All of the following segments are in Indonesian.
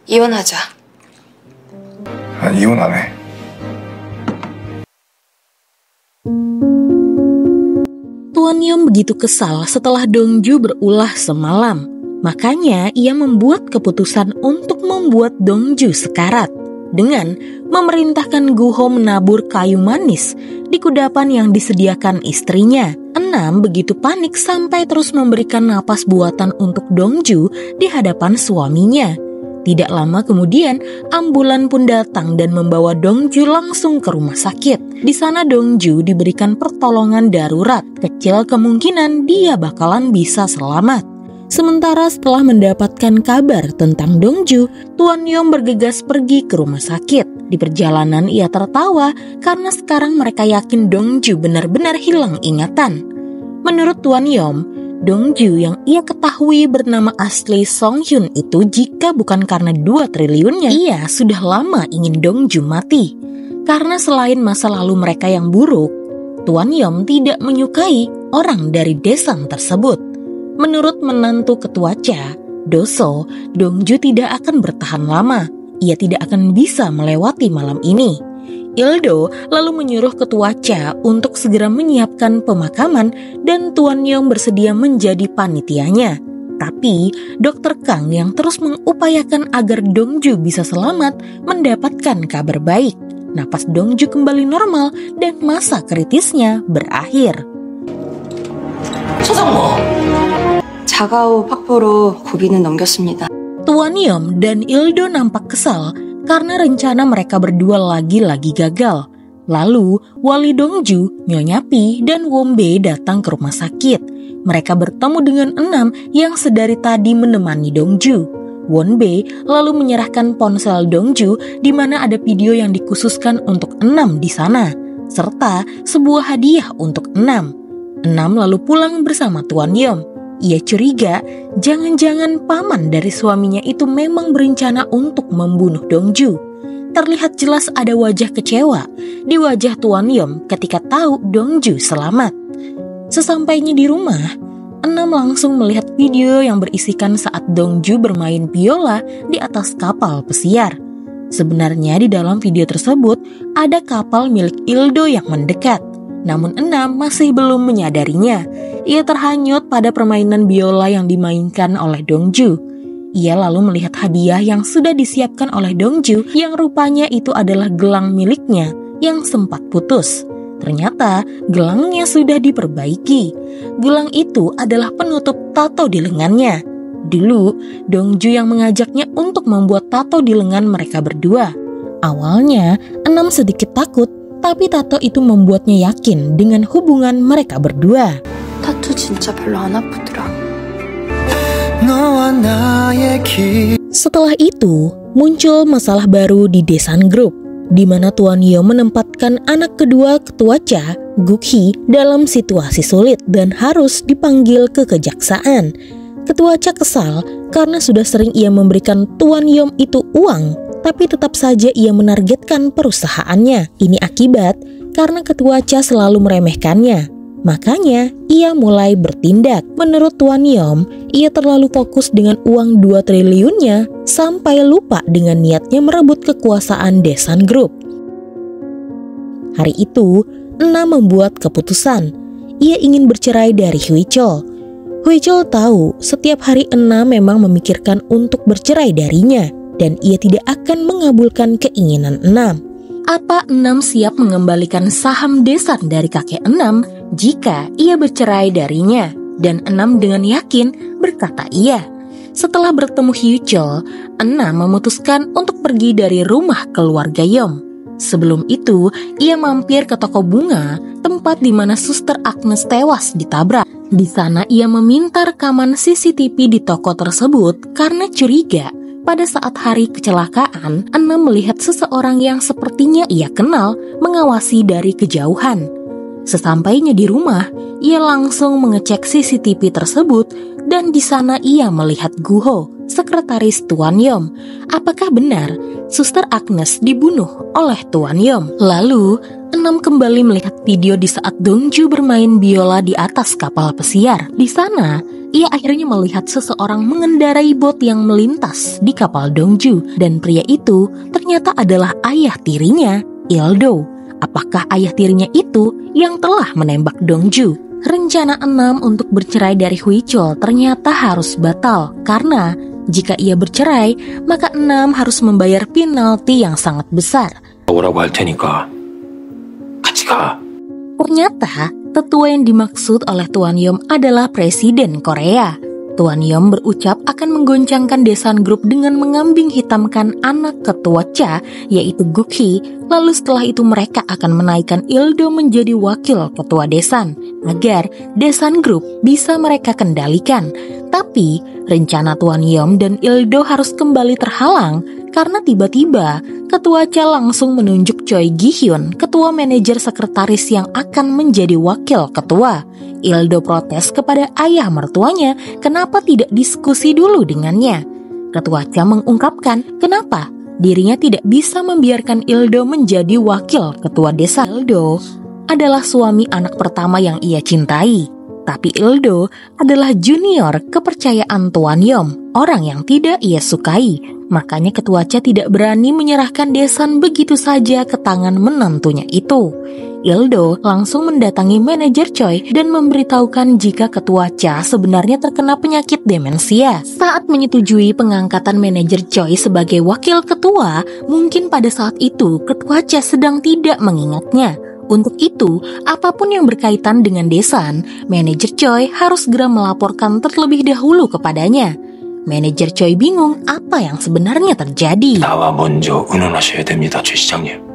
이혼하자. 이혼 안 해. Tuan Yom begitu kesal setelah Dongju berulah semalam. Makanya ia membuat keputusan untuk membuat Dongju sekarat dengan memerintahkan Guho menabur kayu manis di kudapan yang disediakan istrinya. Enam begitu panik sampai terus memberikan napas buatan untuk Dongju di hadapan suaminya. Tidak lama kemudian, ambulan pun datang dan membawa Dongju langsung ke rumah sakit. Di sana Dongju diberikan pertolongan darurat. Kecil kemungkinan dia bakalan bisa selamat. Sementara setelah mendapatkan kabar tentang Dongju, Tuan Yom bergegas pergi ke rumah sakit. Di perjalanan ia tertawa karena sekarang mereka yakin Dongju benar-benar hilang ingatan. Menurut Tuan Yom, Dongju yang ia ketahui bernama asli Song Hyun itu jika bukan karena 2 triliunnya, ia sudah lama ingin Dongju mati. Karena selain masa lalu mereka yang buruk, Tuan Yom tidak menyukai orang dari desa tersebut. Menurut menantu ketua Cha, Doso, Dongju tidak akan bertahan lama. Ia tidak akan bisa melewati malam ini. Ildo lalu menyuruh ketua Cha untuk segera menyiapkan pemakaman dan Tuan Yom bersedia menjadi panitianya. Tapi Dr. Kang yang terus mengupayakan agar Dongju bisa selamat mendapatkan kabar baik. Napas Dongju kembali normal dan masa kritisnya berakhir. 초정모. 자가호 확보로 고비는 넘겼습니다. Tuan Yom dan Ildo nampak kesal karena rencana mereka berdua lagi-lagi gagal. Lalu, Wali Dongju, Nyonya Pi, dan Wombe datang ke rumah sakit. Mereka bertemu dengan Enam yang sedari tadi menemani Dongju. Wonbe lalu menyerahkan ponsel Dongju di mana ada video yang dikhususkan untuk Enam di sana, serta sebuah hadiah untuk Enam. Enam lalu pulang bersama Tuan Yom. Ia curiga jangan-jangan paman dari suaminya itu memang berencana untuk membunuh Dongju. Terlihat jelas ada wajah kecewa di wajah Tuan Yom ketika tahu Dongju selamat. Sesampainya di rumah, Enam langsung melihat video yang berisikan saat Dongju bermain biola di atas kapal pesiar. Sebenarnya di dalam video tersebut ada kapal milik Ildo yang mendekat. Namun Enam masih belum menyadarinya. Ia terhanyut pada permainan biola yang dimainkan oleh Dongju. Ia lalu melihat hadiah yang sudah disiapkan oleh Dongju yang rupanya itu adalah gelang miliknya yang sempat putus. Ternyata gelangnya sudah diperbaiki. Gelang itu adalah penutup tato di lengannya. Dulu Dongju yang mengajaknya untuk membuat tato di lengan mereka berdua. Awalnya Enam sedikit takut, tapi tato itu membuatnya yakin dengan hubungan mereka berdua. 타투 진짜 별로 안 아프더라. Setelah itu, muncul masalah baru di Desan Group, di mana Tuan Yom menempatkan anak kedua ketua Cha, Gukhi, dalam situasi sulit dan harus dipanggil ke kejaksaan. Ketua Cha kesal karena sudah sering ia memberikan Tuan Yom itu uang, tapi tetap saja ia menargetkan perusahaannya. Ini akibat karena ketua Cha selalu meremehkannya. Makanya ia mulai bertindak. Menurut Tuan Yom, ia terlalu fokus dengan uang 2 triliunnya sampai lupa dengan niatnya merebut kekuasaan Desan Group. Hari itu, Enam membuat keputusan. Ia ingin bercerai dari Hui Chol. Hui Chol tahu setiap hari Enam memang memikirkan untuk bercerai darinya dan ia tidak akan mengabulkan keinginan Enam. Apa Enam siap mengembalikan saham Desan dari kakek Enam jika ia bercerai darinya? Dan Enam dengan yakin berkata iya. Setelah bertemu Hyuchol, Enam memutuskan untuk pergi dari rumah keluarga Yom. Sebelum itu, ia mampir ke toko bunga, tempat di mana Suster Agnes tewas ditabrak. Di sana ia meminta rekaman CCTV di toko tersebut karena curiga. Pada saat hari kecelakaan, Enam melihat seseorang yang sepertinya ia kenal mengawasi dari kejauhan. Sesampainya di rumah, ia langsung mengecek CCTV tersebut dan di sana ia melihat Guho, sekretaris Tuan Yom. Apakah benar Suster Agnes dibunuh oleh Tuan Yom? Lalu, Enam kembali melihat video di saat Dongju bermain biola di atas kapal pesiar. Di sana, ia akhirnya melihat seseorang mengendarai bot yang melintas di kapal Dongju, dan pria itu ternyata adalah ayah tirinya, Il-do. Apakah ayah tirinya itu yang telah menembak Dongju? Rencana Enam untuk bercerai dari Hui-chol ternyata harus batal, karena jika ia bercerai, maka Enam harus membayar penalti yang sangat besar. 오라고 할 테니까 같이 가. Ternyata, tetua yang dimaksud oleh Tuan Yom adalah Presiden Korea. Tuan Yom berucap akan menggoncangkan Daesan Group dengan mengambing hitamkan anak ketua Cha, yaitu Guk-hee. Lalu setelah itu mereka akan menaikkan Il-do menjadi wakil ketua Daesan, agar Daesan Group bisa mereka kendalikan. Tapi, rencana Tuan Yom dan Il-do harus kembali terhalang, karena tiba-tiba ketua Cha langsung menunjuk Choi Gi-hyun, ketua manajer sekretaris yang akan menjadi wakil ketua. Il-do protes kepada ayah mertuanya kenapa tidak diskusi dulu dengannya. Ketua Cha mengungkapkan kenapa dirinya tidak bisa membiarkan Il-do menjadi wakil ketua desa. Il-do adalah suami anak pertama yang ia cintai, tapi Il-do adalah junior kepercayaan Tuan Yom, orang yang tidak ia sukai. Makanya ketua Cha tidak berani menyerahkan Daesan begitu saja ke tangan menantunya itu. Il-do langsung mendatangi manajer Choi dan memberitahukan jika ketua Cha sebenarnya terkena penyakit demensia. Saat menyetujui pengangkatan manajer Choi sebagai wakil ketua, mungkin pada saat itu ketua Cha sedang tidak mengingatnya. Untuk itu, apapun yang berkaitan dengan Daesan, manajer Choi harus segera melaporkan terlebih dahulu kepadanya. Manajer Choi bingung apa yang sebenarnya terjadi. 나와 먼저 의논하셔야 됩니다, 최 시장님.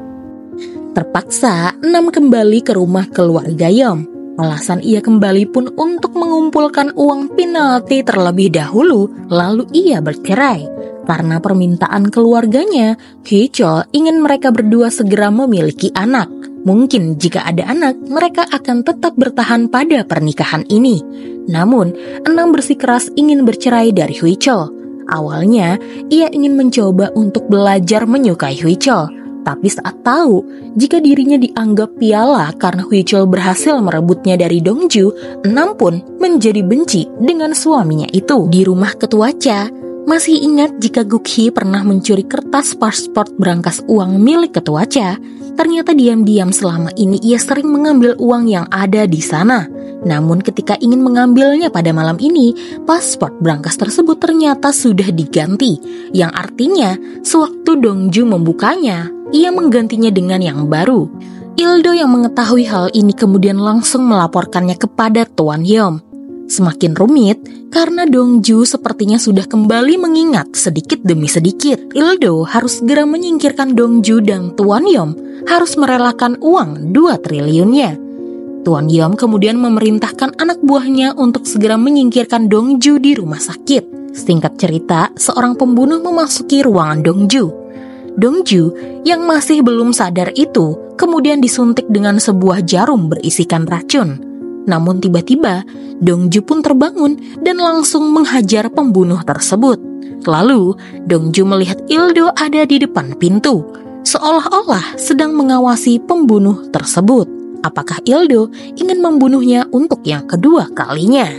Terpaksa, Enam kembali ke rumah keluarga Yom. Alasan ia kembali pun untuk mengumpulkan uang penalti terlebih dahulu, lalu ia bercerai. Karena permintaan keluarganya, Hui-chol ingin mereka berdua segera memiliki anak. Mungkin jika ada anak, mereka akan tetap bertahan pada pernikahan ini. Namun, Enam bersikeras ingin bercerai dari Hui-chol. Awalnya, ia ingin mencoba untuk belajar menyukai Hui-chol. Tapi saat tahu jika dirinya dianggap piala karena Hui-chol berhasil merebutnya dari Dongju, Enam pun menjadi benci dengan suaminya itu. Di rumah ketua Cha, masih ingat jika Guk-hee pernah mencuri kertas paspor berangkas uang milik ketua Cha? Ternyata diam-diam selama ini ia sering mengambil uang yang ada di sana. Namun ketika ingin mengambilnya pada malam ini, paspor berangkas tersebut ternyata sudah diganti. Yang artinya, sewaktu Dongju membukanya, ia menggantinya dengan yang baru. Il-do yang mengetahui hal ini kemudian langsung melaporkannya kepada Tuan Yom. Semakin rumit karena Dongju sepertinya sudah kembali mengingat sedikit demi sedikit. Il-do harus segera menyingkirkan Dongju dan Tuan Yom harus merelakan uang 2 triliunnya. Tuan Yom kemudian memerintahkan anak buahnya untuk segera menyingkirkan Dongju di rumah sakit. Singkat cerita, seorang pembunuh memasuki ruangan Dongju. Dongju yang masih belum sadar itu kemudian disuntik dengan sebuah jarum berisikan racun. Namun tiba-tiba Dongju pun terbangun dan langsung menghajar pembunuh tersebut. Lalu Dongju melihat Il-do ada di depan pintu, seolah-olah sedang mengawasi pembunuh tersebut. Apakah Il-do ingin membunuhnya untuk yang kedua kalinya?